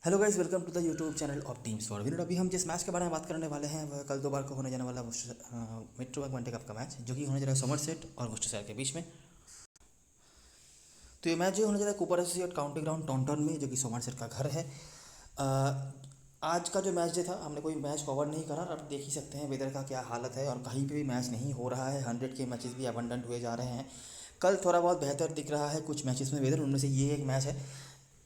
Hello guys, welcome to the YouTube channel of teams for winner. अभी हम जिस match के बारे में बात करने वाले हैं वह कल दोपहर को होने जाने वाला मेट्रो वनडे कप का मैच, जो कि होने जा रहा है समरसेट और वर्सेस्टायर के बीच में। तो ये मैच जो होने जा रहा है Cooper associate county ground Taunton में, जो कि समरसेट का घर है। आज का जो मैच डे था, हमने कोई मैच कवर नहीं करा। अब देख ही सकते हैं वेदर का क्या हालत है और कहीं पे भी मैच नहीं हो रहा है। 100 के मैचेस भी अबंडेंट हुए जा रहे हैं। कल थोड़ा बहुत बेहतर दिख रहा है कुछ मैचेस में वेदर, उनमें से ये एक मैच है।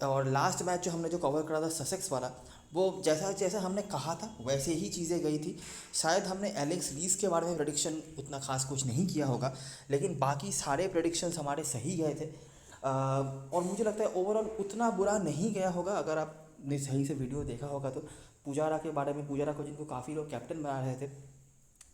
और लास्ट मैच जो हमने जो कवर करा था ससेक्स वाला, वो जैसा जैसा हमने कहा था वैसे ही चीज़ें गई थी। शायद हमने एलेक्स लीस के बारे में प्रेडिक्शन उतना खास कुछ नहीं किया होगा, लेकिन बाकी सारे प्रेडिक्शंस हमारे सही गए थे। और मुझे लगता है ओवरऑल उतना बुरा नहीं गया होगा। अगर आपने सही से वीडियो देखा होगा तो पुजारा के बारे में, पुजारा को जिनको काफ़ी लोग कैप्टन बना रहे थे,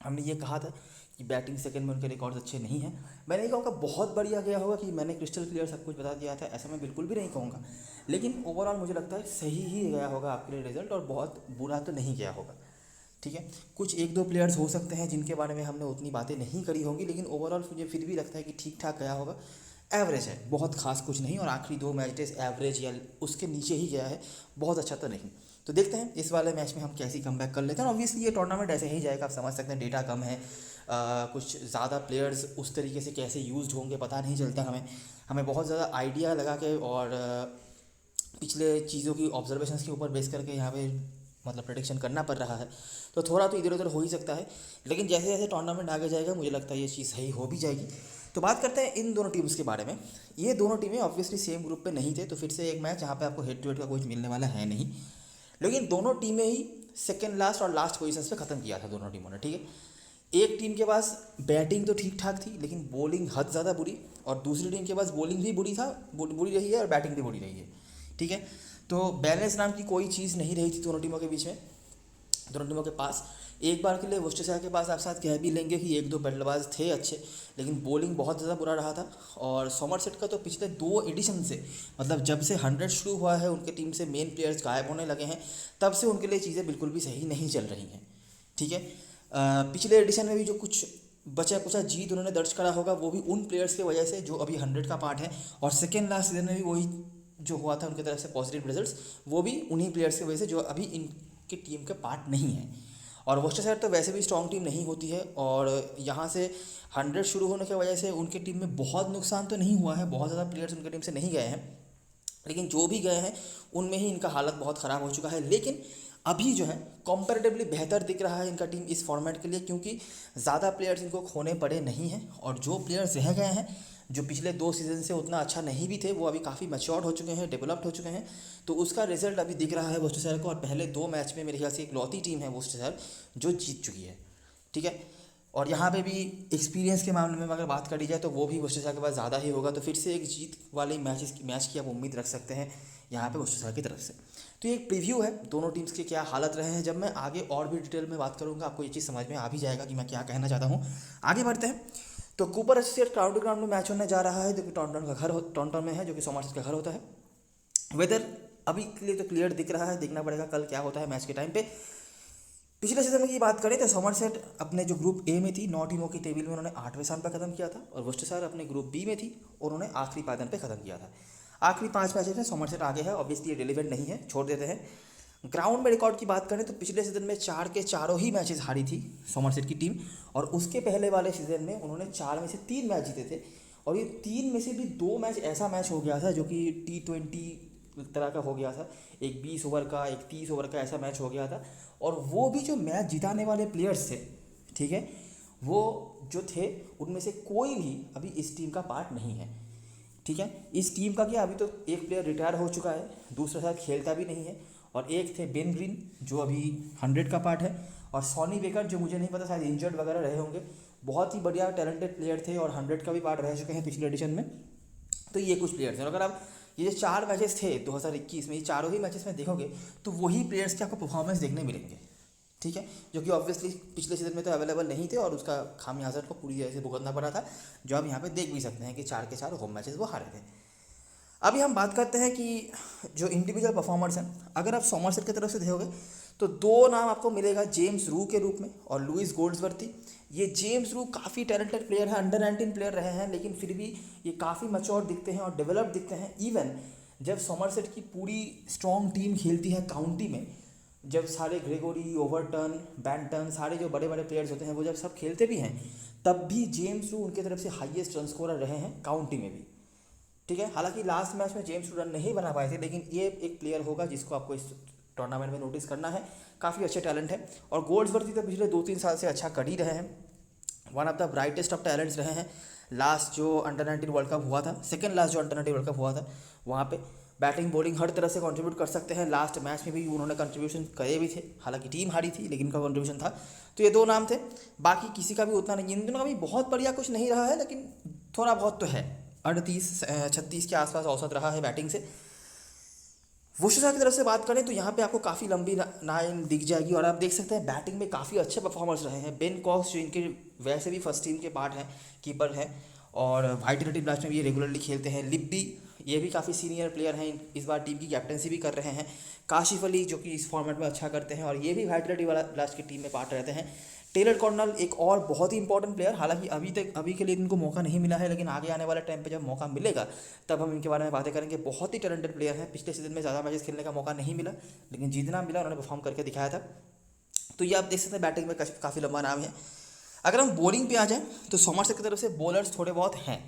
हमने ये कहा था कि बैटिंग सेकंड में उनके रिकॉर्ड्स अच्छे नहीं हैं। मैं नहीं कहूँगा बहुत बढ़िया गया होगा कि मैंने क्रिस्टल क्लियर सब कुछ बता दिया था, ऐसा मैं बिल्कुल भी नहीं कहूँगा। लेकिन ओवरऑल मुझे लगता है सही ही गया होगा आपके लिए रिजल्ट, और बहुत बुरा तो नहीं गया होगा। ठीक है, कुछ एक दो प्लेयर्स हो सकते हैं जिनके बारे में हमने उतनी बातें नहीं करी होंगी, लेकिन ओवरऑल मुझे फिर भी लगता है कि ठीक ठाक गया होगा। एवरेज है, बहुत खास कुछ नहीं, और आखिरी दो मैच टेस्ट एवरेज या उसके नीचे ही गया है, बहुत अच्छा तो नहीं। तो देखते हैं इस वाले मैच में हम कैसी कमबैक कर लेते हैं। ऑब्वियसली ये टूर्नामेंट ऐसे ही जाएगा, आप समझ सकते हैं डेटा कम है। कुछ ज़्यादा प्लेयर्स उस तरीके से कैसे यूज़ होंगे पता नहीं चलता हमें। हमें बहुत ज़्यादा आइडिया लगा के और पिछले चीज़ों की ऑब्जर्वेशंस के ऊपर बेस करके यहाँ पे मतलब प्रेडिक्शन करना पड़ रहा है। तो थोड़ा तो इधर उधर हो ही सकता है, लेकिन जैसे जैसे टूर्नामेंट आगे जाएगा मुझे लगता है ये चीज़ सही हो भी जाएगी। तो बात करते हैं इन दोनों टीम्स के बारे में। ये दोनों टीमें ऑब्वियसली सेम ग्रुप पे नहीं थे, तो फिर से एक मैच जहाँ पे आपको हेड टू हेड का कुछ मिलने वाला है नहीं। लेकिन दोनों टीमें ही सेकेंड लास्ट और लास्ट पोजीशंस पे ख़त्म किया था दोनों टीमों ने। ठीक है, एक टीम के पास बैटिंग तो ठीक ठाक थी, लेकिन बॉलिंग हद ज़्यादा बुरी, और दूसरी टीम के पास बॉलिंग भी बुरी रही है और बैटिंग भी बुरी रही है। ठीक है, तो बैलेंस नाम की कोई चीज़ नहीं रही थी दोनों टीमों के बीच में, दोनों टीमों के पास। एक बार के लिए वर्सेस्टायर के पास आप साथ कह भी लेंगे कि एक दो बल्लेबाज थे अच्छे, लेकिन बॉलिंग बहुत ज़्यादा बुरा रहा था। और समरसेट का तो पिछले दो एडिशन से, मतलब जब से 100 शुरू हुआ है उनके टीम से मेन प्लेयर्स गायब होने लगे हैं, तब से उनके लिए चीज़ें बिल्कुल भी सही नहीं चल रही हैं। ठीक है, पिछले एडिशन में भी जो कुछ बचा कुचा जीत उन्होंने दर्ज करा होगा वो भी उन प्लेयर्स की वजह से जो अभी 100 का पार्ट है, और सेकेंड लास्ट सीजन में भी वही जो हुआ था उनकी तरफ से पॉजिटिव रिजल्ट्स, वो भी उन्हीं प्लेयर्स की वजह से जो अभी इनकी टीम के पार्ट नहीं है। और वर्सेस्टायर तो वैसे भी स्ट्रॉन्ग टीम नहीं होती है, और यहाँ से 100 शुरू होने की वजह से उनकी टीम में बहुत नुकसान तो नहीं हुआ है, बहुत ज़्यादा प्लेयर्स उनकी टीम से नहीं गए हैं, लेकिन जो भी गए हैं उनमें ही इनका हालत बहुत ख़राब हो चुका है। लेकिन अभी जो है कंपैरेटिवली बेहतर दिख रहा है इनका टीम इस फॉर्मेट के लिए, क्योंकि ज़्यादा प्लेयर्स इनको खोने पड़े नहीं हैं, और जो प्लेयर्स रह गए हैं जो पिछले दो सीज़न से उतना अच्छा नहीं भी थे, वो अभी काफ़ी मैच्योर्ड हो चुके हैं, डेवलप्ड हो चुके हैं। तो उसका रिजल्ट अभी दिख रहा है वर्सेस्टायर को, और पहले दो मैच में मेरे ख्याल से इकलौती टीम है वर्सेस्टायर जो जीत चुकी है। ठीक है, और यहाँ पे भी एक्सपीरियंस के मामले में अगर बात करी जाए तो वो भी वर्सेस्टायर के पास ज़्यादा ही होगा, तो फिर से एक जीत वाले मैच की आप उम्मीद रख सकते हैं यहाँ पे वर्सेस्टायर की तरफ से। तो ये एक प्रीव्यू है दोनों टीम्स के क्या हालत रहे हैं। जब मैं आगे और भी डिटेल में बात करूँगा आपको ये चीज़ समझ में आ भी जाएगा कि मैं क्या कहना चाहता हूँ। आगे बढ़ते हैं। तो कूपर एसोसिएट काउंटी ग्राउंड में मैच होने जा रहा है, जो कि टॉन्टन में है, जो कि सोमरसेट का घर होता है। वेदर अभी के लिए तो क्लियर दिख रहा है, देखना पड़ेगा कल क्या होता है मैच के टाइम पे। पिछले सीजन की बात करें तो समरसेट अपने जो ग्रुप ए में थी 9 टीमों की टेबल में उन्होंने 8वें स्थान पर खत्म किया था, और वर्सेस्टायर अपने ग्रुप बी में थी और उन्होंने आखिरी पायदान पे खत्म किया था। आखिरी 5 मैचेस में समरसेट आगे है, ऑब्वियसली ये रिलेवेंट नहीं है, छोड़ देते हैं। ग्राउंड में रिकॉर्ड की बात करें तो पिछले सीजन में 4 के चारों ही मैचेस हारी थी समरसेट की टीम, और उसके पहले वाले सीजन में उन्होंने 4 में से 3 मैच जीते थे, और ये 3 में से भी 2 मैच ऐसा मैच हो गया था जो कि T20 तरह का हो गया था, एक 20 ओवर का एक 30 ओवर का ऐसा मैच हो गया था। और वो भी जो मैच जिताने वाले प्लेयर्स थे, ठीक है, वो जो थे उनमें से कोई भी अभी इस टीम का पार्ट नहीं है। ठीक है, इस टीम का क्या, अभी तो एक प्लेयर रिटायर हो चुका है, दूसरा शायद खेलता भी नहीं है, और एक थे बेन ग्रीन जो अभी 100 का पार्ट है, और सोनी बेकर जो मुझे नहीं पता शायद इंजर्ड वगैरह रहे होंगे। बहुत ही बढ़िया टैलेंटेड प्लेयर थे और 100 का भी पार्ट रह चुके हैं पिछले एडिशन में। तो ये कुछ प्लेयर्स हैं, और अगर आप ये जो 4 मैचेस थे 2021 में, ये चारों ही मैचेस में देखोगे तो वही प्लेयर्स के आपको परफॉर्मेंस देखने मिलेंगे। ठीक है, जो कि ऑब्वियसली पिछले सीजन में तो अवेलेबल नहीं थे, और उसका खामियाजा को पूरी तरह से भुगतना पड़ा था, जो आप यहाँ पे देख भी सकते हैं कि 4 के 4 होम मैचेस वो हारे थे। अभी हम बात करते हैं कि जो इंडिविजुअल परफॉर्मर्स हैं, अगर आप सोमरसेट की तरफ से देखोगे तो दो नाम आपको मिलेगा जेम्स रू के रूप में और लुइस गोल्ड्सवर्दी। ये जेम्स रू काफ़ी टैलेंटेड प्लेयर है, अंडर 19 प्लेयर रहे हैं, लेकिन फिर भी ये काफ़ी मैच्योर दिखते हैं और डेवलप्ड दिखते हैं। इवन जब सॉमरसेट की पूरी स्ट्रॉन्ग टीम खेलती है काउंटी में, जब सारे ग्रेगोरी, ओवरटन, बैंटन, सारे जो बड़े बड़े प्लेयर्स होते हैं वो जब सब खेलते भी हैं, तब भी जेम्स रू उनकी तरफ से हाईएस्ट रन स्कोरर रहे हैं काउंटी में भी। ठीक है, हालांकि लास्ट मैच में जेम्स रू रन नहीं बना पाए थे, लेकिन ये एक प्लेयर होगा जिसको आपको इस टूर्नामेंट में नोटिस करना है। काफ़ी अच्छे टैलेंट है और गोल्ड्सवर्दी तो पिछले 2-3 साल से अच्छा कर ही रहे हैं, one of the brightest of talents रहे हैं। लास्ट जो अंडर-19 वर्ल्ड कप हुआ था, सेकंड लास्ट जो अंडर-19 वर्ल्ड कप हुआ था, वहाँ पे बैटिंग बॉलिंग हर तरह से कंट्रीब्यूट कर सकते हैं। लास्ट मैच में भी उन्होंने कंट्रीब्यूशन करे भी थे, हालांकि टीम हारी थी लेकिन उनका कंट्रीब्यूशन था। तो ये 2 नाम थे, बाकी किसी का भी उतना नहीं। इन दोनों का भी बहुत बढ़िया कुछ नहीं रहा है, लेकिन थोड़ा बहुत तो है। 38-36 के आसपास औसत रहा है बैटिंग से। वुशेसा की तरफ से बात करें तो यहाँ पे आपको काफ़ी लंबी लाइन दिख जाएगी और आप देख सकते हैं बैटिंग में काफ़ी अच्छे परफॉर्मर्स रहे हैं। बेन कॉक्स जो इनके वैसे भी फर्स्ट टीम के पार्ट हैं, कीपर हैं, और वाइट ब्लास्ट में भी ये रेगुलरली खेलते हैं। लिब्बी ये भी काफ़ी सीनियर प्लेयर हैं, इस बार टीम की कैप्टनसी भी कर रहे हैं। काशिफ अली जो कि इस फॉर्मेट में अच्छा करते हैं और ये भी वाइट ब्लास्ट की टीम में पार्ट रहते हैं। टेलर कॉर्नल एक और बहुत ही इंपॉर्टेंट प्लेयर, हालांकि अभी के लिए इनको मौका नहीं मिला है, लेकिन आगे आने वाले टाइम पे जब मौका मिलेगा तब हम इनके बारे में बातें करेंगे। बहुत ही टैलेंटेड प्लेयर हैं, पिछले सीजन में ज़्यादा मैचेस खेलने का मौका नहीं मिला, लेकिन जितना मिला उन्होंने परफॉर्म करके दिखाया था। तो ये आप देख सकते हैं बैटिंग में काफ़ी लंबा नाम है। अगर हम बॉलिंग पे आ जाएँ तो सॉमरसेट की तरफ से बॉलर्स थोड़े बहुत हैं,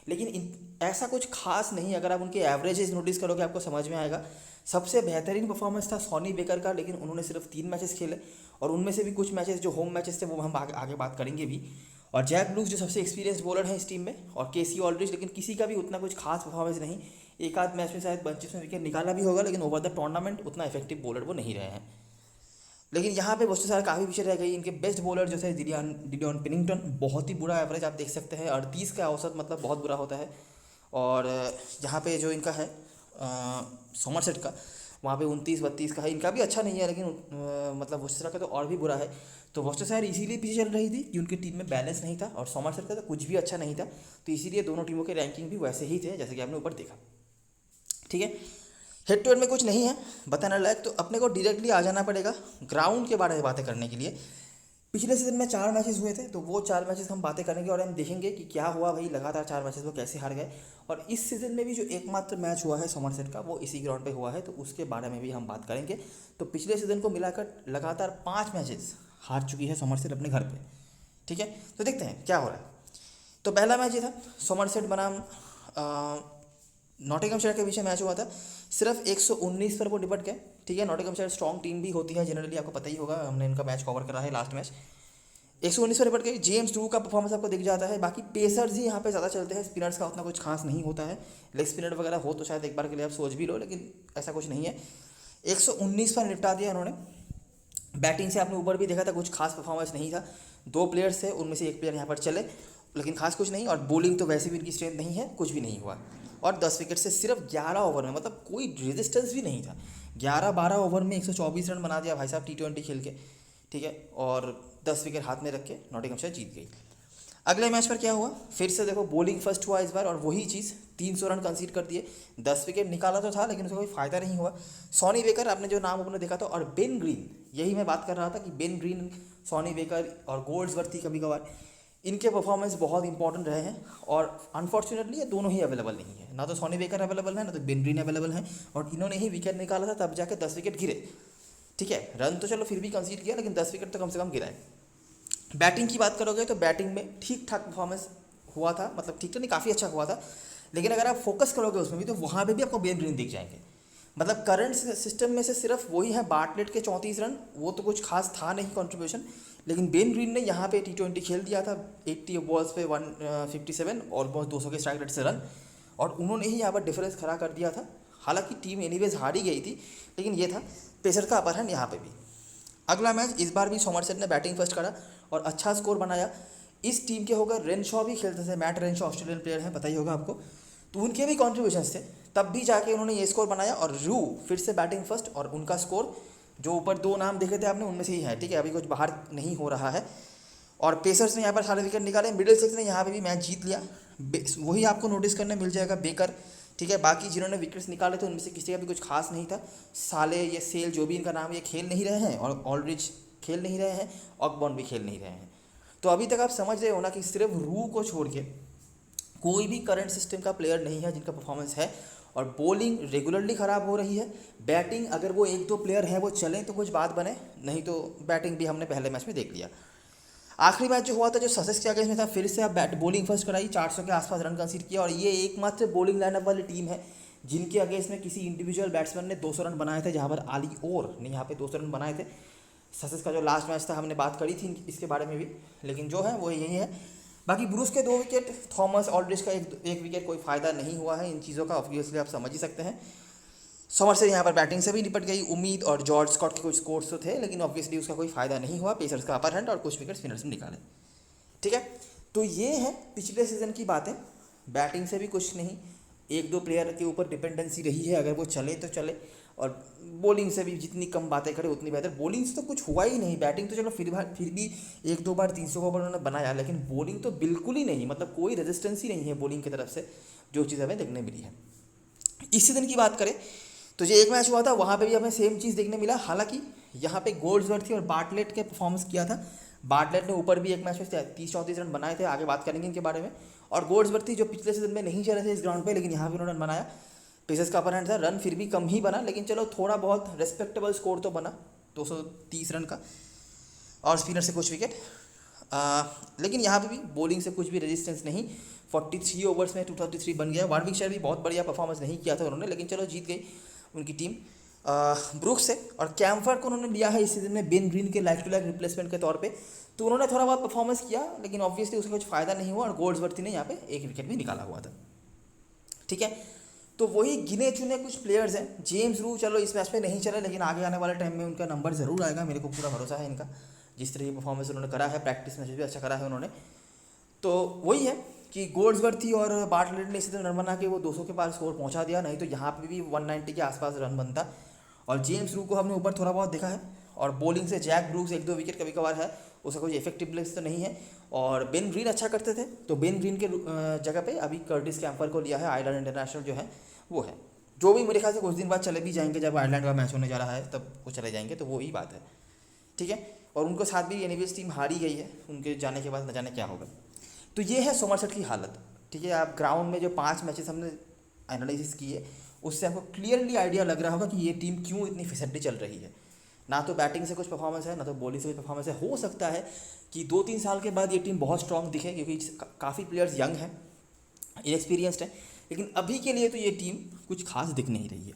लेकिन ऐसा कुछ खास नहीं। अगर आप उनके एवरेजेस नोटिस करोगे आपको समझ में आएगा। सबसे बेहतरीन परफॉर्मेंस था सॉनी बेकर का, लेकिन उन्होंने सिर्फ 3 मैचेस खेले और उनमें से भी कुछ मैचेस जो होम मैचेस थे वो हम आगे बात करेंगे भी। और जैक ब्रूक्स जो सबसे एक्सपीरियंस्ड बॉलर हैं इस टीम में, और केसी ऑल्ड्रिच, लेकिन किसी का भी उतना कुछ खास परफॉर्मेंस नहीं। एक आध मैच में शायद बंचिस में विकेट निकाला भी होगा, लेकिन ओवर द टूर्नामेंट उतना इफेक्टिव बॉलर वो नहीं रहे हैं। लेकिन यहाँ पे वुशेसा काफ़ी पीछे रह गई। इनके बेस्ट बॉलर जो थे डिडियन पेनिंगटन, बहुत ही बुरा एवरेज आप देख सकते हैं, 38 का औसत, मतलब बहुत बुरा होता है। और यहाँ पे जो इनका है सॉमरसेट का, वहाँ पे 29-32 का है। इनका भी अच्छा नहीं है, लेकिन मतलब वुशेसा का तो और भी बुरा है। तो वुशेसा इसीलिए पीछे चल रही थी कि उनकी टीम में बैलेंस नहीं था, और सॉमरसेट का तो कुछ भी अच्छा नहीं था। तो इसीलिए दोनों टीमों के रैंकिंग भी वैसे ही थे जैसे कि आपने ऊपर देखा। ठीक है, हेड टू हेड में कुछ नहीं है बताने लायक, तो अपने को डायरेक्टली आ जाना पड़ेगा ग्राउंड के बारे में बातें करने के लिए। पिछले सीजन में 4 मैचेस हुए थे, तो वो 4 मैचेस हम बातें करेंगे और हम देखेंगे कि क्या हुआ भाई, लगातार 4 मैचेस वो कैसे हार गए। और इस सीज़न में भी जो एकमात्र मैच हुआ है सॉमरसेट का, वो इसी ग्राउंड पे हुआ है, तो उसके बारे में भी हम बात करेंगे। तो पिछले सीजन को मिलाकर लगातार 5 मैचेस हार चुकी है सॉमरसेट अपने घर पे। ठीक है, तो देखते हैं क्या हो रहा है। तो पहला मैच ये था सॉमरसेट बनाम नॉटिंघमशायर के बीच मैच हुआ था। सिर्फ 119 पर वो निपट गए। ठीक है, नॉटिंघमशायर स्ट्रॉन्ग टीम भी होती है जनरली, आपको पता ही होगा, हमने इनका मैच कवर करा है लास्ट मैच। 119 पर निपट गए। जेम्स ड्रू का परफॉर्मेंस आपको दिख जाता है। बाकी पेसर्स ही यहाँ पे ज़्यादा चलते हैं, स्पिनर्स का उतना कुछ खास नहीं होता है। लेग स्पिनर वगैरह हो तो शायद एक बार के लिए आप सोच भी लो, लेकिन ऐसा कुछ नहीं है। 119 पर निपटा दिया उन्होंने। बैटिंग से आपने ऊपर भी देखा था, कुछ खास परफॉर्मेंस नहीं था। 2 प्लेयर्स थे, उनमें से एक प्लेयर यहाँ पर चले, लेकिन खास कुछ नहीं। और बॉलिंग तो वैसे भी इनकी स्ट्रेंथ नहीं है, कुछ भी नहीं हुआ। और 10 विकेट से सिर्फ 11 ओवर में, मतलब कोई रेजिस्टेंस भी नहीं था। 11-12 ओवर में 124 रन बना दिया भाई साहब T20 खेल के। ठीक है, और 10 विकेट हाथ में रख के नॉटिंघमशायर जीत गई। अगले मैच पर क्या हुआ, फिर से देखो बॉलिंग फर्स्ट हुआ इस बार, और वही चीज़ 300 रन कंसीड कर दिए। 10 विकेट निकाला तो था, लेकिन उसका कोई फ़ायदा नहीं हुआ। सॉनी बेकर, आपने जो नाम अपने देखा था, और बेन ग्रीन, यही मैं बात कर रहा था कि बेन ग्रीन, सॉनी बेकर और गोल्ड्सवर्दी कभी कभार, इनके परफॉर्मेंस बहुत इंपॉर्टेंट रहे हैं। और अनफॉर्चुनेटली ये दोनों ही अवेलेबल नहीं है, ना तो सॉनी बेकर अवेलेबल है, ना तो बेन ग्रीन अवेलेबल है। और इन्होंने ही विकेट निकाला था, तब जाके 10 विकेट गिरे। ठीक है, रन तो चलो फिर भी कंसीड किया, लेकिन 10 विकेट तो कम से कम गिराए। बैटिंग की बात करोगे तो बैटिंग में ठीक ठाक परफॉर्मेंस हुआ था, मतलब ठीक तो नहीं, काफ़ी अच्छा हुआ था। लेकिन अगर आप फोकस करोगे उसमें भी, तो वहाँ पे भी आपको बेन ग्रीन दिख जाएंगे। मतलब करंट सिस्टम में से सिर्फ वही है बार्टलेट के 34 रन, वो तो कुछ खास था नहीं कंट्रीब्यूशन। लेकिन बेन ग्रीन ने यहाँ पे T20 खेल दिया था, 80 बॉल्स पे 157, ऑलमोस्ट 200 के स्ट्राइक रेट से रन, और उन्होंने ही यहाँ पर डिफरेंस खड़ा कर दिया था। हालांकि टीम एनीवेज हार ही गई थी, लेकिन ये था पेसर का अपर हैंड यहाँ पे भी। अगला मैच, इस बार भी सॉमरसेट ने बैटिंग फर्स्ट करा और अच्छा स्कोर बनाया। इस टीम के होकर रेनशॉ भी खेलते थे, मैट रेनशॉ ऑस्ट्रेलियन प्लेयर हैं, पता ही होगा आपको, तो उनके भी कॉन्ट्रीब्यूशंस थे, तब भी जाके उन्होंने ये स्कोर बनाया। और रू फिर से बैटिंग फर्स्ट, और उनका स्कोर जो ऊपर 2 नाम देखे थे आपने, उनमें से ही है। ठीक है, अभी कुछ बाहर नहीं हो रहा है। और पेसर्स ने यहाँ पर सारे विकेट निकाले। मिडिल सिक्स ने यहाँ पे भी मैच जीत लिया, वही आपको नोटिस करने मिल जाएगा, बेकर। ठीक है, बाकी जिन्होंने विकेट्स निकाले थे उनमें से किसी का भी कुछ खास नहीं था। साले, ये सेल, जो भी इनका नाम, ये खेल नहीं रहे हैं, और ऑलरिच खेल नहीं रहे हैं, ऑकबॉर्न भी खेल नहीं रहे हैं। तो अभी तक आप समझ रहे हो ना कि सिर्फ रू को छोड़ के कोई भी करंट सिस्टम का प्लेयर नहीं है जिनका परफॉर्मेंस है। और बॉलिंग रेगुलरली ख़राब हो रही है। बैटिंग अगर वो एक दो प्लेयर हैं वो चलें तो कुछ बात बने, नहीं तो बैटिंग भी हमने पहले मैच में देख लिया। आखिरी मैच जो हुआ था जो ससेक्स के अगेंस्ट में था, फिर से अब बैट बॉलिंग फर्स्ट कराई, 400 के आसपास रन कंसीड किया और ये एकमात्र बॉलिंग लाइनअप वाली टीम है जिनके अगेंस्ट में किसी इंडिविजुअल बैट्समैन ने 200 रन बनाए थे, जहाँ पर आली और ने यहाँ पे 200 रन बनाए थे। ससेक्स का जो लास्ट मैच था हमने बात करी थी इसके बारे में भी, लेकिन जो है वो यही है। बाकी ब्रूस के 2 विकेट, थॉमस ऑल्ड्रिच का एक विकेट, कोई फ़ायदा नहीं हुआ है इन चीज़ों का, ऑब्वियसली आप समझ ही सकते हैं। समरसेट यहाँ पर बैटिंग से भी निपट गई। उम्मीद और जॉर्ज स्कॉट के कुछ स्कोर्स तो थे, लेकिन ऑब्वियसली उसका कोई फ़ायदा नहीं हुआ। पेसर्स का अपर हैंड और कुछ विकेट स्पिनर्स ने निकाले। ठीक है, तो ये है पिछले सीज़न की बातें। बैटिंग से भी कुछ नहीं, एक दो प्लेयर के ऊपर डिपेंडेंसी रही है, अगर वो चले तो चले। और बॉलिंग से भी जितनी कम बातें करें उतनी बेहतर। बॉलिंग से तो कुछ हुआ ही नहीं। बैटिंग तो चलो फिर भी एक दो बार 300 ओवर उन्होंने बनाया, लेकिन बॉलिंग तो बिल्कुल ही नहीं, मतलब कोई रेजिस्टेंस ही नहीं है बॉलिंग की तरफ से, जो चीज़ हमें देखने मिली है। इस सीज़न की बात करें तो जो एक मैच हुआ था वहाँ पे भी हमें सेम चीज़ देखने मिला। हालांकि यहाँ पे गोल्ड्सवर्थ और बार्टलेट के परफॉर्मेंस किया था। बार्टलेट ने ऊपर भी एक मैच में 30-34 रन बनाए थे, आगे बात करेंगे इनके बारे में। और गोल्ड्सवर्थ जो पिछले सीजन में नहीं चले थे इस ग्राउंड पे, लेकिन यहाँ भी उन्होंने रन बनाया। पेसर्स का अपर हैंड था, रन फिर भी कम ही बना, लेकिन चलो थोड़ा बहुत रेस्पेक्टेबल स्कोर तो बना 230 रन का, और स्पिनर से कुछ विकेट। लेकिन यहाँ पे भी बॉलिंग से कुछ भी रेजिस्टेंस नहीं। 43 ओवर्स में 233 बन गया। वार्विकशायर भी बहुत बढ़िया परफॉर्मेंस नहीं किया था उन्होंने, लेकिन चलो जीत गई उनकी टीम ब्रूक्स से। और कैम्फर को उन्होंने लिया है इस सीजन में बेन ग्रीन के लाइक टू लाइक रिप्लेसमेंट के तौर पे, तो उन्होंने थोड़ा बहुत परफॉर्मेंस किया, लेकिन ऑब्वियसली उसका कुछ फ़ायदा नहीं हुआ। और गोल्ड्सवर्थ ने यहाँ पे एक विकेट भी निकाला हुआ था। ठीक है, तो वही गिने चुने कुछ प्लेयर्स हैं। जेम्स रू चलो इस मैच में नहीं चले, लेकिन आगे आने वाले टाइम में उनका नंबर ज़रूर आएगा, मेरे को पूरा भरोसा है इनका, जिस तरह की परफॉर्मेंस उन्होंने करा है। प्रैक्टिस मैच भी अच्छा करा है उन्होंने। तो वही है कि गोल्ड्सवर्थ और बार्टलेट ने इसी तरह रन बना के वो 200 के पार स्कोर पहुंचा दिया, नहीं तो यहाँ पे भी 190 के आसपास रन बनता। और जेम्स रू को हमने ऊपर थोड़ा बहुत देखा है। और बॉलिंग से जैक ब्रूक्स एक दो विकेट कभी कभार है, उसका कोई इफेक्टिवनेस तो नहीं है। और बेन ग्रीन अच्छा करते थे, तो बेन ग्रीन के जगह पे अभी कर्टिस कैम्पर को लिया है। आयरलैंड इंटरनेशनल जो है वो है, जो भी मेरे ख्याल से कुछ दिन बाद चले भी जाएंगे, जब आयरलैंड का मैच होने जा रहा है तब वो चले जाएंगे, तो वही बात है। ठीक है, और उनके साथ भी एनीवेज टीम हारी गई है, उनके जाने के बाद न जाने क्या होगा। तो ये है सोमरसेट की हालत। ठीक है, आप ग्राउंड में जो 5 मैचेस हमने एनालिसिस किए, उससे आपको क्लियरली आइडिया लग रहा होगा कि ये टीम क्यों इतनी फिसड्डी चल रही है। ना तो बैटिंग से कुछ परफॉर्मेंस है, ना तो बॉलिंग से कुछ परफॉर्मेंस है। हो सकता है कि 2-3 साल के बाद ये टीम बहुत स्ट्रांग दिखे, क्योंकि काफ़ी प्लेयर्स यंग हैं, इनएक्सपीरियंस्ड हैं, लेकिन अभी के लिए तो ये टीम कुछ खास दिख नहीं रही है।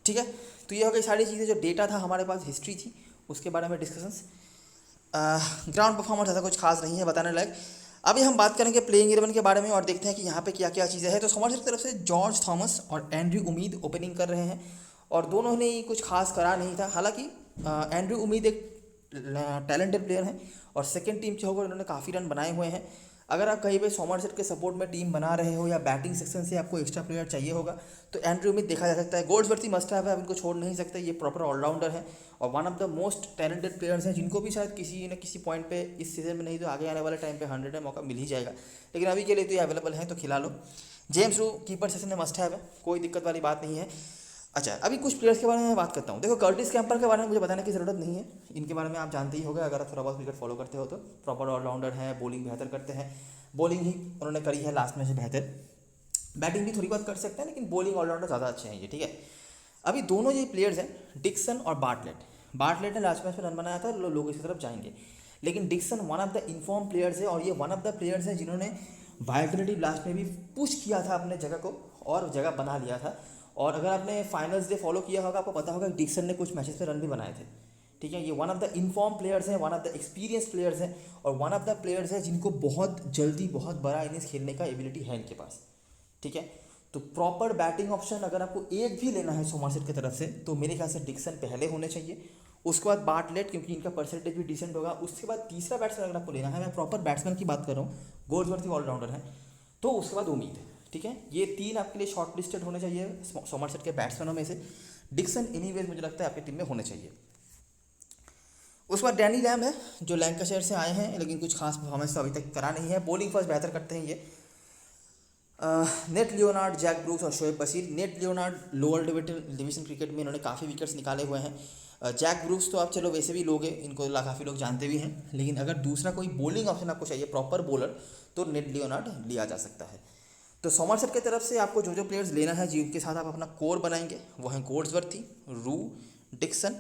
ठीक है, तो ये हो गई सारी चीज़ें, जो डेटा था हमारे पास, हिस्ट्री थी, उसके बारे में डिस्कशंस। ग्राउंड परफॉर्मेंस ऐसा कुछ खास नहीं है बताने लायक। अभी हम बात करेंगे प्लेइंग 11 के बारे में और देखते हैं कि यहाँ पे क्या क्या चीज़ें हैं। तो सोमरसेट की तरफ से जॉर्ज थॉमस और एंड्रयू उम्मीद ओपनिंग कर रहे हैं, और दोनों ने ही कुछ खास करा नहीं था। हालांकि एंड्रयू उम्मीद एक टैलेंटेड प्लेयर हैं और सेकंड टीम से होकर उन्होंने काफ़ी रन बनाए हुए हैं। अगर आप कहीं पे सोमरसेट के सपोर्ट में टीम बना रहे हो या बैटिंग सेक्शन से आपको एक्स्ट्रा प्लेयर चाहिए होगा, तो एंड्रयू उम्मीद देखा जा सकता है। गोल्ड्सवर्थ मस्ट हैव है, आप इनको छोड़ नहीं सकते। ये प्रॉपर ऑलराउंडर है और one of the most talented players हैं, जिनको भी शायद किसी न किसी पॉइंट पे इस सीजन में नहीं तो आगे आने वाले टाइम पे 100 में मौका मिल ही जाएगा, लेकिन अभी के लिए तो ये अवेलेबल है, तो खिला लो। जेम्स रू कीपर सेक्शन में मस्ट हैव है, कोई दिक्कत वाली बात नहीं है। अच्छा, अभी कुछ प्लेयर्स के बारे में बात करता हूँ। देखो, कर्टिस कैम्पर के बारे में मुझे बताने की ज़रूरत नहीं है, इनके बारे में आप जानते ही होगा अगर आप थोड़ा बहुत क्रिकेट फॉलो करते हो तो। प्रॉपर ऑलराउंडर है, बॉलिंग बेहतर करते हैं, बॉलिंग ही उन्होंने करी है लास्ट में से बेहतर, बैटिंग भी थोड़ी बहुत कर सकते हैं, लेकिन बॉलिंग ऑलराउंडर ज़्यादा अच्छे हैं ये। ठीक है, अभी दोनों ये प्लेयर्स हैं, डिक्सन और बार्टलेट ने लास्ट मैच में रन बनाया था, लोग इसकी तरफ जाएंगे, लेकिन Dickson one of the inform players है, और ये वन ऑफ द प्लेयर्स हैं जिन्होंने वाइल्ड ब्लास्ट में भी पुश किया था अपने जगह को और जगह बना लिया था। और अगर आपने फाइनल्स डे फॉलो किया होगा, आपको पता होगा कि डिक्सन ने कुछ मैचेस में रन भी बनाए थे। ठीक है, ये one of the inform players हैं, one of the experience players हैं, और वन ऑफ द प्लेयर्स हैं जिनको बहुत जल्दी बहुत बड़ा इनिंग्स खेलने का एबिलिटी है इनके पास। ठीक है, तो प्रॉपर बैटिंग ऑप्शन अगर आपको एक भी लेना है सोमरसेट की तरफ से, तो मेरे ख्याल से डिक्सन पहले होने चाहिए, उसके बाद बार्टलेट, क्योंकि इनका परसेंटेज भी डिसेंट होगा, उसके बाद तीसरा बैट्समैन अगर आपको लेना है, मैं प्रॉपर बैट्समैन की बात कर रहा हूँ, गोल्ड्सवर्थ ऑलराउंडर है, तो उसके बाद उम्मीद है। ठीक है, ये 3 आपके लिए शॉर्ट लिस्टेड होने चाहिए सोमरसेट के बैट्समैनों में से। डिक्सन एनीवेज मुझे लगता है आपकी टीम में होने चाहिए। उसके बाद डैनी लैम है, जो लैंकाशायर से आए हैं, लेकिन कुछ खास परफॉर्मेंस तो अभी तक करा नहीं है। बॉलिंग फर्स्ट बेहतर करते हैं ये। नेट लियोनार्ड, जैक ब्रूक्स और Shoaib Bashir. Net Leonard lower division cricket में इन्होंने काफ़ी विकेट्स निकाले हुए हैं। जैक ब्रूक्स तो आप चलो वैसे भी लोग हैं, इनको काफ़ी लोग जानते भी हैं, लेकिन अगर दूसरा कोई बॉलिंग ऑप्शन आपको चाहिए, प्रॉपर बॉलर, तो नेट लियोनार्ड लिया जा सकता है। तो सोमरसेट की तरफ से आपको जो जो प्लेयर्स लेना है जिनके साथ आप अपना कोर बनाएंगे वो हैं गोड्सवर्थी, रू, डिक्सन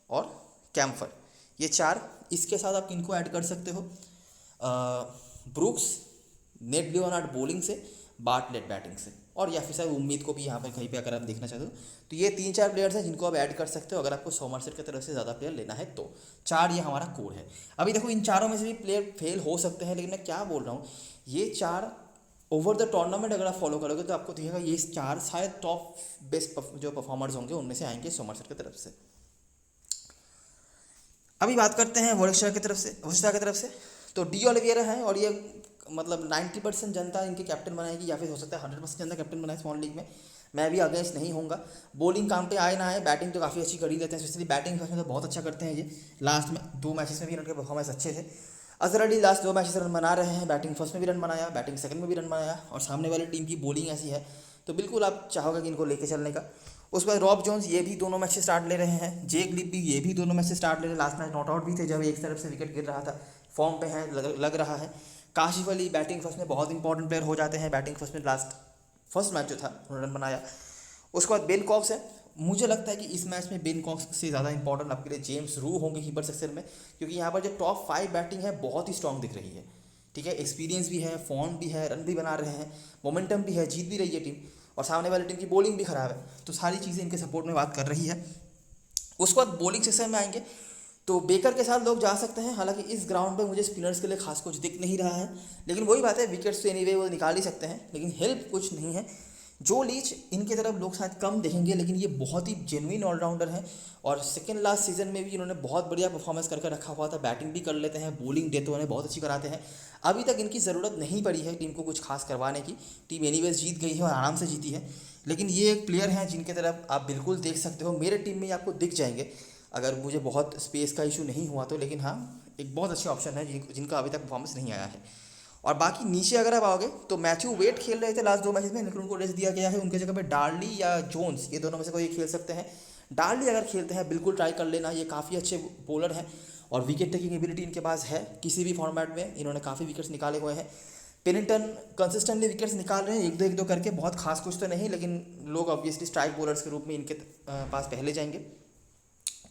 और कैम्फर। ये चार। इसके साथ आप किनको ऐड कर सकते हो, ब्रूक्स, नेट लियोनार्ड बॉलिंग से, बार्टलेट बैटिंग से, और या फिर शायद उम्मीद को भी यहाँ पर कहीं पे अगर आप देखना चाहते हो। तो ये 3-4 प्लेयर्स हैं जिनको आप ऐड कर सकते हो अगर आपको सोमरसेट की तरफ से ज़्यादा प्लेयर लेना है तो। 4 ये हमारा कोर है। अभी देखो इन चारों में से भी प्लेयर फेल हो सकते हैं, लेकिन मैं क्या बोल रहा हूँ, ये 4 ओवर द टूर्नामेंट अगर आप फॉलो करोगे तो आपको दिखेगा ये 4 शायद टॉप बेस्ट जो परफॉर्मर्स होंगे उनमें से आएंगे सोमरसेट की तरफ से। अभी बात करते हैं वॉरेस्टर की तरफ से। तो डी ऑलिवियरा है और ये मतलब 90% जनता इनके कैप्टन बनाएगी, या फिर हो सकता है 100% जनता कैप्टन बनाए स्मॉल लीग में। मैं भी अगेंस्ट नहीं होऊंगा। बॉलिंग काम पे आए ना आए, बैटिंग तो काफ़ी अच्छी कर ही लेते हैं, स्पेशली बैटिंग फर्स्ट में तो बहुत अच्छा करते हैं ये। लास्ट में 2 मैचेस में भी इनके परफॉर्मेंस अच्छे थे। Azhar Ali last 2 matches run बना रहे हैं, बैटिंग फर्स्ट में भी रन बनाया, बैटिंग सेकंड में भी रन बनाया, और सामने वाली टीम की बॉलिंग ऐसी है तो बिल्कुल आप चाहोगे कि इनको लेके चलने का। उसके बाद रॉब जोन्स ये भी दोनों मैच से स्टार्ट ले रहे हैं, जेक लीप भी ये भी दोनों मैच से स्टार्ट ले रहे हैं। लास्ट मैच नॉट आउट भी थे जब एक तरफ से विकेट गिर रहा था, फॉर्म पे है, लग रहा है। काशिफ अली बैटिंग फर्स्ट में बहुत इंपॉर्टेंट प्लेयर हो जाते हैं, बैटिंग फर्स्ट में फर्स्ट मैच जो था उन्होंने रन बनाया। उसके बाद बेन कॉक्स है। मुझे लगता है कि इस मैच में बेन कॉक्स से ज़्यादा इंपॉर्टेंट आपके लिए जेम्स रू होंगे कीपर सेक्शन में, क्योंकि यहाँ पर जो टॉप 5 बैटिंग है बहुत ही स्ट्रॉन्ग दिख रही है। ठीक है, एक्सपीरियंस भी है, फॉर्म भी है, रन भी बना रहे हैं, मोमेंटम भी है, जीत भी रही है टीम, और सामने वाली टीम की बॉलिंग भी खराब है, तो सारी चीज़ें इनके सपोर्ट में बात कर रही है। उसके बाद बॉलिंग सेक्शन में आएंगे तो बेकर के साथ लोग जा सकते हैं। हालांकि इस ग्राउंड पे मुझे स्पिनर्स के लिए खास कुछ दिख नहीं रहा है, लेकिन वही बात है, विकेट्स तो एनीवे वो निकाल ही सकते हैं, लेकिन हेल्प कुछ नहीं है। जो लीच इनके तरफ लोग शायद कम देखेंगे, लेकिन ये बहुत ही जेन्युइन ऑलराउंडर हैं, और सेकेंड लास्ट सीजन में भी इन्होंने बहुत बढ़िया परफॉर्मेंस करके रखा हुआ था। बैटिंग भी कर लेते हैं, बॉलिंग डेथ उन्हें बहुत अच्छी कराते हैं। अभी तक इनकी ज़रूरत नहीं पड़ी है टीम को कुछ खास करवाने की, टीम एनीवेज जीत गई है और आराम से जीती है। लेकिन ये एक प्लेयर हैं जिनके तरफ आप बिल्कुल देख सकते हो, मेरे टीम में ये आपको दिख जाएंगे अगर मुझे बहुत स्पेस का इशू नहीं हुआ तो। लेकिन हाँ, एक बहुत अच्छे ऑप्शन है जिनका अभी तक परफॉर्मेंस नहीं आया है। और बाकी नीचे अगर आप आओगे तो मैथ्यू वेट खेल रहे थे लास्ट 2 मैचेस में, लेकिन उनको रेस्ट दिया गया है। उनके जगह पे डार्ली या जोन्स, ये दोनों में से कोई खेल सकते हैं। डार्ली अगर खेलते हैं बिल्कुल ट्राई कर लेना, ये काफ़ी अच्छे बॉलर हैं और विकेट टेकिंग एबिलिटी इनके पास है। किसी भी फॉर्मेट में इन्होंने काफ़ी विकेट्स निकाले हुए हैं। पेनिंगटन कंसिस्टेंटली विकेट्स निकाल रहे हैं, एक दो करके, बहुत खास कुछ तो नहीं, लेकिन लोग ऑब्वियसली स्ट्राइक बॉलर्स के रूप में इनके पास पहले जाएंगे।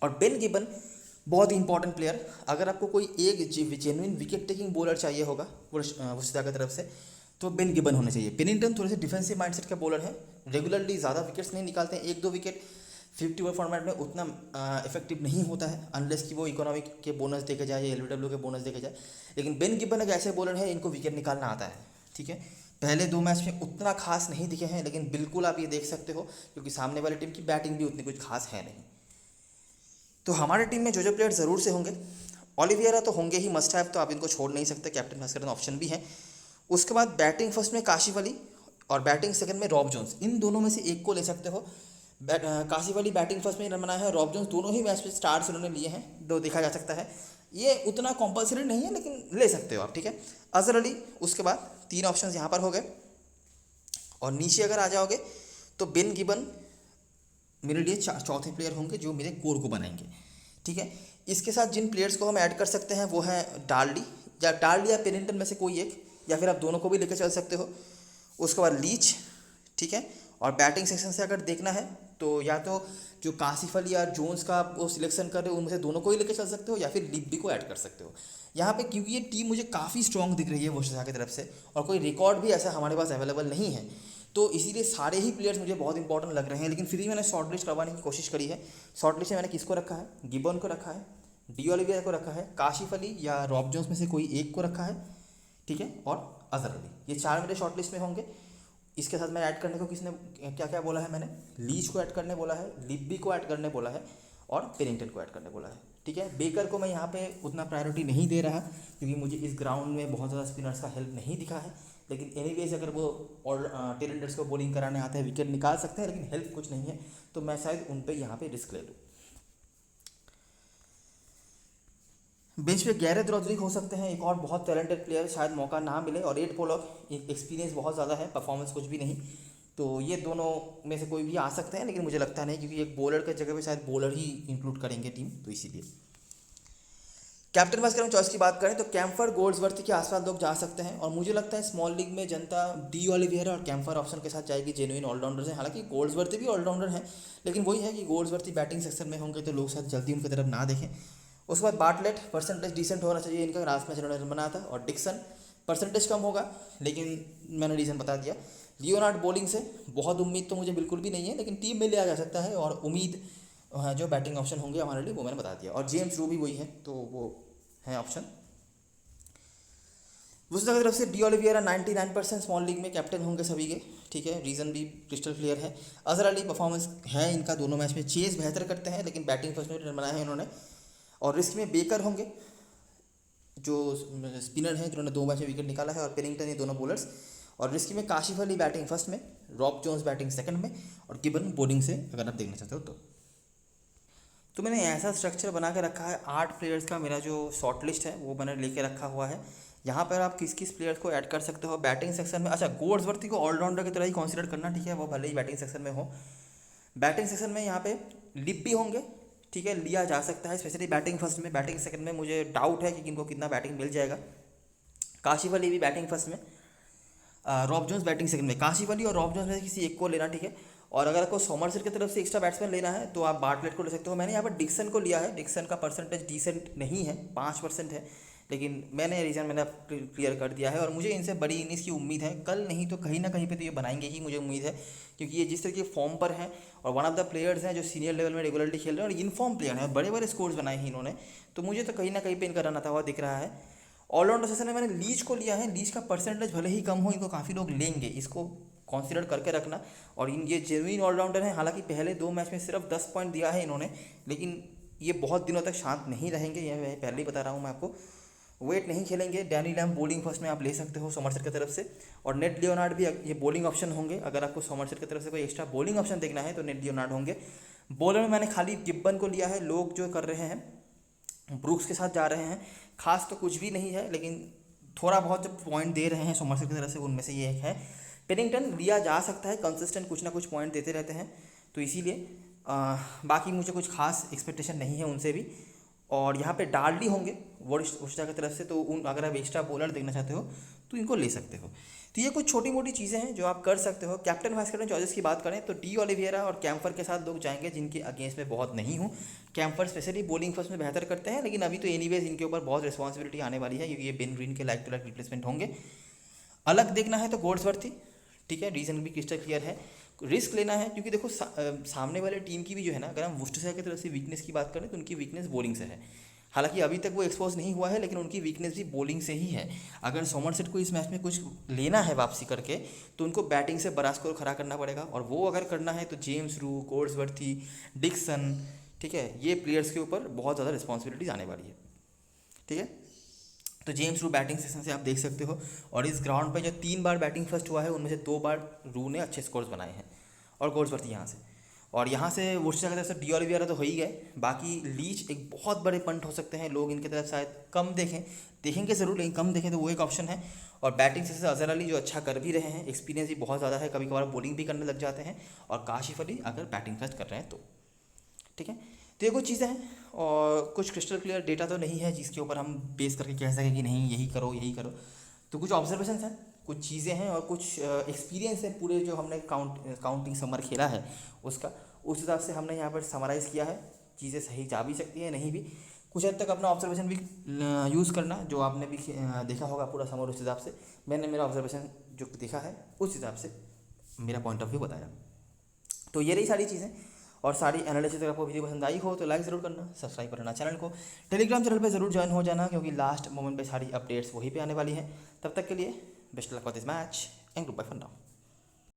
और बेन गिबन बहुत ही इंपॉर्टेंट प्लेयर। अगर आपको कोई एक जेन्युइन विकेट टेकिंग बॉलर चाहिए होगा वुशदा की तरफ से तो बेन गिबन होने चाहिए। पेनिंगटन थोड़े से डिफेंसिव माइंडसेट के बॉलर हैं, रेगुलरली ज़्यादा विकेट्स नहीं निकालते हैं, 1-2 विकेट 50 ओवर फॉर्मेट में उतना इफेक्टिव नहीं होता है, अनलेस कि वो इकोनॉमिक के बोनस देके जाए या एलबीडब्ल्यू के बोनस देके जाए। लेकिन बेन गिबन एक ऐसे बॉलर है इनको विकेट निकालना आता है। ठीक है, पहले 2 मैच में उतना खास नहीं दिखे हैं, लेकिन बिल्कुल आप ये देख सकते हो क्योंकि सामने वाली टीम की बैटिंग भी उतनी कुछ खास है नहीं। तो हमारे टीम में जो प्लेयर ज़रूर से होंगे, ओलिवियरा तो होंगे ही, मस्ट हैव, तो आप इनको छोड़ नहीं सकते, कैप्टन वाइस कैप्टन ऑप्शन भी है। उसके बाद बैटिंग फर्स्ट में काशिफ अली और बैटिंग सेकंड में रॉब जोन्स, इन दोनों में से एक को ले सकते हो। काशिफ अली बैटिंग फर्स्ट में रन बनाया है, रॉब जोन्स दोनों ही मैच में स्टार्स उन्होंने लिए हैं, दो देखा जा सकता है, ये उतना कंपल्सरी नहीं है लेकिन ले सकते हो आप। ठीक है, अजहर अली, उसके बाद 3 ऑप्शन यहाँ पर हो गए। और नीचे अगर आ जाओगे तो बेन गिबन मेरे लिए चौथे प्लेयर होंगे जो मेरे कोर को बनाएंगे। ठीक है, इसके साथ जिन प्लेयर्स को हम ऐड कर सकते हैं वो हैं डार्ली या पेनिंगटन में से कोई एक, या फिर आप दोनों को भी लेकर चल सकते हो। उसके बाद लीच। ठीक है, और बैटिंग सेक्शन से अगर देखना है तो या तो जो काशिफ अली या जोन्स का आप वो सिलेक्शन कर रहे हो उनमें से दोनों को ही लेकर चल सकते हो, या फिर लिब्बी को ऐड कर सकते हो यहाँ पे, क्योंकि ये टीम मुझे काफ़ी स्ट्रॉन्ग दिख रही है वोशा की तरफ से, और कोई रिकॉर्ड भी ऐसा हमारे पास अवेलेबल नहीं है, तो इसीलिए सारे ही प्लेयर्स मुझे बहुत इंपॉर्टेंट लग रहे हैं। लेकिन फिर भी मैंने शॉर्ट लिस्ट करवाने की कोशिश करी है। शॉर्ट लिस्ट में मैंने किसको रखा है, गिबन को रखा है, डी ऑलिवियर को रखा है, काशिफ अली या रॉब जोन्स में से कोई एक को रखा है। ठीक है, और अजहर अली, ये 4 मेरे शॉर्ट लिस्ट में होंगे। इसके साथ मैं ऐड करने को किसने क्या क्या बोला है, मैंने लीच को ऐड करने बोला है, लिब्बी को ऐड करने बोला है, और पेनिंगटन को ऐड करने बोला है। ठीक है, बेकर को मैं यहाँ पे उतना प्रायोरिटी नहीं दे रहा क्योंकि मुझे इस ग्राउंड में बहुत ज़्यादा स्पिनर्स का हेल्प नहीं दिखा है, लेकिन एनीवेज अगर वो और टेलेंडर्स को बॉलिंग कराने आते हैं विकेट निकाल सकते हैं, लेकिन हेल्प कुछ नहीं है, तो मैं शायद उन पर यहाँ पे रिस्क ले लूँ। बेंच पे गैरेथ रॉड्रिग हो सकते हैं, एक और बहुत टैलेंटेड प्लेयर, शायद मौका ना मिले, और 8 पोलॉक, एक्सपीरियंस बहुत ज़्यादा है, परफॉर्मेंस कुछ भी नहीं, तो ये दोनों में से कोई भी आ सकते हैं, लेकिन मुझे लगता नहीं, क्योंकि एक बॉलर के जगह पे शायद बॉलर ही इंक्लूड करेंगे टीम, तो इसीलिए। कैप्टन वाइस चॉइस की बात करें तो कैम्फर गोल्ड्सवर्थ के आसपास लोग जा सकते हैं, और मुझे लगता है स्मॉल लीग में जनता डी ओलिविएरा और कैम्फर ऑप्शन के साथ जाएगी। जेन्युइन ऑलराउंडर्स हैं, हालांकि गोल्ड्सवर्थ भी ऑलराउंडर हैं, लेकिन वही है कि गोल्ड्सवर्थ बैटिंग सेक्शन में होंगे तो लोग शायद जल्दी उनकी तरफ ना देखें। उसके बाद बार्टलेट परसेंटेज डिसेंट होना चाहिए इनका, लास्ट मैच इन्होंने रन बनाया था, और डिक्सन परसेंटेज कम होगा लेकिन मैंने रीज़न बता दिया। लियोनार्ड बॉलिंग से बहुत उम्मीद तो मुझे बिल्कुल भी नहीं है, लेकिन टीम में लिया जा सकता है, और उम्मीद जो बैटिंग ऑप्शन होंगे हमारे लिए वो मैंने बता दिया। और जेम्स रू भी वही है, तो वो है ऑप्शन। वुसना की तरफ से डी ओलिविएरा 99% स्मॉल लीग में कैप्टन होंगे सभी के, ठीक है, रीज़न भी क्रिस्टल क्लियर है। अजहर अली परफॉर्मेंस है इनका दोनों मैच में, चेज बेहतर करते हैं लेकिन बैटिंग फर्स्ट में रन बनाए हैं इन्होंने। और रिस्क में बेकर होंगे जो स्पिनर हैं जिन्होंने 2 मैच में विकेट निकाला है, और पेरिंगटन, ये दोनों बॉलर्स। और रिस्क में काशिफ अली बैटिंग फर्स्ट में, रॉब जोन्स बैटिंग सेकंड में, और गिबन बॉलिंग से अगर आप देखना चाहते हो तो मैंने ऐसा स्ट्रक्चर बना के रखा है। 8 प्लेयर्स का मेरा जो शॉर्ट लिस्ट है वो मैंने लेके रखा हुआ है। यहाँ पर आप किस किस प्लेयर्स को ऐड कर सकते हो बैटिंग सेक्शन में। अच्छा, गोल्ड्सवर्थ को ऑलराउंडर की तरह ही कंसीडर करना, ठीक है, वो भले ही बैटिंग सेक्शन में हो। बैटिंग सेक्शन में यहाँ पे लिप भी होंगे, ठीक है, लिया जा सकता है, स्पेशली बैटिंग फर्स्ट में। बैटिंग सेकंड में मुझे डाउट है कि इनको कितना बैटिंग मिल जाएगा। काशिफ अली भी बैटिंग फर्स्ट में, रॉब जोन्स बैटिंग सेकंड में। काशिफ अली और रॉब जोन्स में से किसी एक को लेना, ठीक है। और अगर आपको सोमरसेट की तरफ से एक्स्ट्रा बैट्समैन लेना है तो आप बार्टलेट को ले सकते हो। मैंने यहाँ पर डिक्सन को लिया है, डिक्सन का परसेंटेज डिसेंट नहीं है, 5% है, लेकिन मैंने क्लियर कर दिया है, और मुझे इनसे बड़ी इनिंग्स की उम्मीद है। कल नहीं तो कहीं ना कहीं पे तो ये बनाएंगे ही, मुझे उम्मीद है, क्योंकि ये जिस तरह के फॉर्म पर हैं और वन ऑफ द प्लेयर्स हैं जो सीनियर लेवल में रेगुलरली खेल रहे हैं, और इनफॉर्म प्लेयर हैं, बड़े बड़े स्कोर्स बनाए हैं इन्होंने, तो मुझे तो कहीं ना कहीं पे इनका रन आता हुआ दिख रहा है। ऑलराउंडर सेशन में मैंने लीच को लिया है। लीच का परसेंटेज भले ही कम हो, इनको काफ़ी लोग लेंगे, इसको कंसीडर करके रखना। और इन ये जेन्युइन ऑलराउंडर हैं, हालांकि पहले 2 मैच में सिर्फ 10 पॉइंट दिया है इन्होंने, लेकिन ये बहुत दिनों तक शांत नहीं रहेंगे, ये मैं पहले ही बता रहा हूँ मैं आपको। वेट नहीं खेलेंगे। डैनी लैम बॉलिंग फर्स्ट में आप ले सकते हो सोमरसेट की तरफ से, और नेट लियोनार्ड भी ये बॉलिंग ऑप्शन होंगे। अगर आपको सोमरसेट की तरफ से कोई एक्स्ट्रा बॉलिंग ऑप्शन देखना है तो नेट लियोनार्ड होंगे। बॉलर में मैंने खाली गिब्बन को लिया है। लोग जो कर रहे हैं ब्रूक्स के साथ जा रहे हैं, खास तो कुछ भी नहीं है, लेकिन थोड़ा बहुत जब पॉइंट दे रहे हैं सोमरसेट की तरफ से, उनमें से ये एक है। पेरिंगटन लिया जा सकता है, कंसिस्टेंट कुछ ना कुछ पॉइंट देते रहते हैं, तो इसीलिए बाकी मुझे कुछ खास एक्सपेक्टेशन नहीं है उनसे भी। और यहाँ पे डार्ली होंगे वर्षा की तरफ से, तो उन अगर आप एक्स्ट्रा बॉलर देखना चाहते हो तो इनको ले सकते हो। तो ये कुछ छोटी मोटी चीज़ें हैं जो आप कर सकते हो। कैप्टन वाइस कैप्टन चॉइसेस की बात करें तो डी ओलिविएरा और कैम्फर के साथ लोग जाएंगे जिनके अगेंस्ट में बहुत नहीं हूँ। कैम्फर स्पेशली बॉलिंग फर्स्ट में बेहतर करते हैं, लेकिन अभी तो एनीवेज इनके ऊपर बहुत रिस्पॉन्सिबिलिटी आने वाली है, क्योंकि ये बेन ग्रीन के लाइक टू लाइक रिप्लेसमेंट होंगे। अलग देखना है तो गोल्ड्सवर्थ, ठीक है, रीज़न भी क्रिस्टल क्लियर है। रिस्क लेना है क्योंकि देखो सामने वाले टीम की भी जो है ना, अगर हम वुस्टरशायर की तरफ से वीकनेस की बात करें तो उनकी वीकनेस बॉलिंग से है। हालांकि अभी तक वो एक्सपोज नहीं हुआ है, लेकिन उनकी वीकनेस भी बॉलिंग से ही है। अगर सोमरसेट को इस मैच में कुछ लेना है वापसी करके, तो उनको बैटिंग से बड़ा स्कोर खड़ा करना पड़ेगा, और वो अगर करना है तो जेम्स रू, गोल्ड्सवर्थ, डिक्सन, ठीक है, ये प्लेयर्स के ऊपर बहुत ज़्यादा रिस्पॉन्सिबिलिटीज आने वाली है, ठीक है। तो जेम्स रू बैटिंग सेक्शन से आप देख सकते हो, और इस ग्राउंड पे जो 3 बार बैटिंग फर्स्ट हुआ है उनमें से 2 बार रू ने अच्छे स्कोर्स बनाए हैं, और गोल्ड्सवर्थ यहाँ से। और यहाँ से वुडस्टर की तरफ से डी ओलिविएरा तो हो ही गए, बाकी लीच एक बहुत बड़े पंट हो सकते हैं। लोग इनकी तरफ शायद कम देखेंगे ज़रूर, लेकिन कम देखें तो वो एक ऑप्शन है। और बैटिंग से अजहर अली जो अच्छा कर भी रहे हैं, एक्सपीरियंस भी बहुत ज़्यादा है, कभी कभार बॉलिंग भी करने लग जाते हैं। और काशिफ अली अगर बैटिंग फर्स्ट कर रहे हैं तो, ठीक है। तो ये कुछ चीज़ें हैं, और कुछ क्रिस्टल क्लियर डेटा तो नहीं है जिसके ऊपर हम बेस करके कह सकें कि नहीं यही करो यही करो। तो कुछ ऑब्जर्वेशन हैं, कुछ चीज़ें हैं, और कुछ एक्सपीरियंस है पूरे जो हमने काउंटिंग समर खेला है उसका, उस हिसाब से हमने यहाँ पर समराइज़ किया है। चीज़ें सही जा भी सकती हैं, नहीं भी। कुछ हद तक अपना ऑब्जर्वेशन भी यूज़ करना, जो आपने भी देखा होगा पूरा समर, उस हिसाब से मैंने मेरा ऑब्जर्वेशन जो देखा है उस हिसाब से मेरा पॉइंट ऑफ व्यू बताया। तो ये रही सारी चीज़ें, और सारी एनालिसिस। अगर आपको वीडियो पसंद आई हो तो लाइक ज़रूर करना, सब्सक्राइब करना चैनल को, टेलीग्राम चैनल पे ज़रूर ज्वाइन हो जाना, क्योंकि लास्ट मोमेंट पे सारी अपडेट्स वहीं पे आने वाली हैं। तब तक के लिए best luck for this match and goodbye for now.